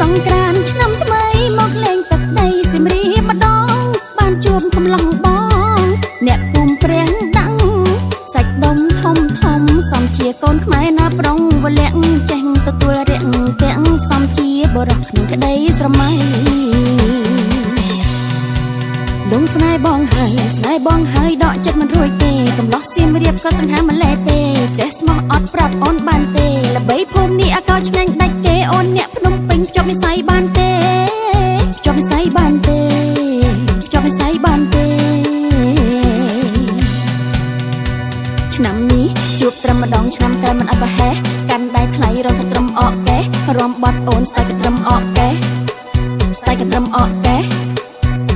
សង្ក្រានต์ឆ្នាំថ្មីមកលេងទឹកដីសៀមរាបម្ដងបានជួបកំឡុងបងអ្នកភូមិព្រះដឹងសាច់ដុំធំធំសំជាកូនខ្មែរណាប្រុងវលាក់ចេះទទួលរាក់ទាំងសំជាបរោះក្នុងក្ដីស្រមៃលងស្នេហ៍បងហើយដកចិត្តមិនរួចទេកំឡោះសៀមរាបក៏សង្ហាម្លេះទេចេះស្មោះអត់ប្រាប់អូនបានទេល្បីភូមិនេះអាកោឆ្ងាញ់ដាច់គេអូនអ្នកភ្នំពេញចប់និស័យបានទេចប់និស័យបានទេចប់និស័យបានទេឆ្នាំនេះជួបត្រឹមម្ដងឆ្នាំក្រោយមិនអត់ប្រហែសកាន់ដៃថ្លៃរកត្រឹមអកកេះរំបាត់អូនស្ដាយកត្រឹមអកកេះស្ដាយកត្រឹមអកកេះ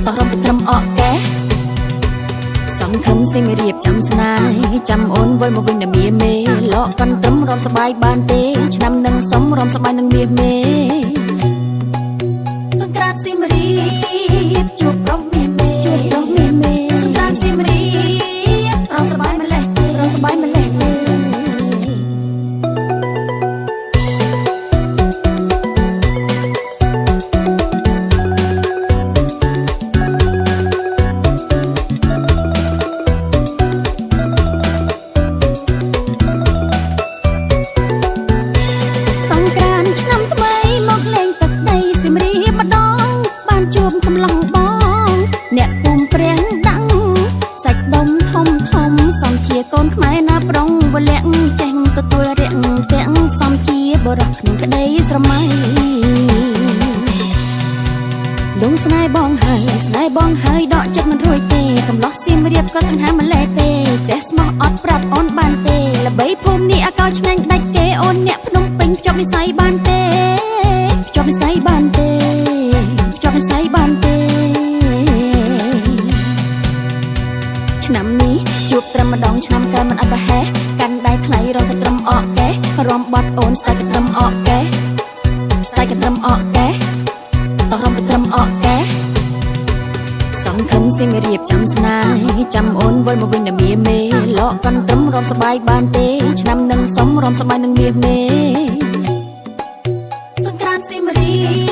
តោះរំកត្រឹមអកកេះសង្ឃឹមសៀមរាបចាំស្នេហ៍ចាំអូនវិលមកវិញដល់មាសមេលកកាន់ត្រឹមរំសបាយបានទេឆ្នាំនឹងសុំរំសបាយនឹងមាសមេសង្ក្រាន្តសៀមរាបជួបប្រុសមាសមេជួបប្រុសមាសមេសង្ក្រាន្តសៀមរាបរំសបាយម្លេះទេរំសបាយម្លេះទេកំឡុងបងអ្នកភូមិព្រះដឹងសាច់ដុំធំធំសំជាកូនខ្មែរណាប្រុងវលាក់ចេះទទួលរាក់ទាំងសំជាបរោះក្នុងក្ដីស្រមៃលងស្នេហ៍បងហើយដកចិត្តមិនរួចទេកំឡោះសៀមរាបក៏សង្ហាម្លេះទេចេះស្មោះអត់ប្រាប់អូនបានទេល្បីភូមិនេះអាកោឆ្ងាញ់ដាច់គេអូនអ្នកភ្នំពេញចប់និស័យបានទេចប់និស័យបានទេចប់និស័យបានទេឆ្នាំនេះជួបត្រឹមម្ដងឆ្នាំក្រោយមិនអត់ប្រហែសកាន់ដៃថ្លៃរកត្រឹមអកកេះរំបាត់អូនស្ដាយកត្រឹមអកកេះស្ដាយកត្រឹមអកកេះតោះរំត្រឹមអកកេះសង្ឃឹមសៀមរាបចាំស្នេហ៍ចាំអូនវិលមកវិញដល់មាសមេលកកាន់ត្រឹមរំសបាយបានទេឆ្នាំនឹងសុំរំសបាយនឹងមាសមេសង្ក្រាន្តសៀមរាប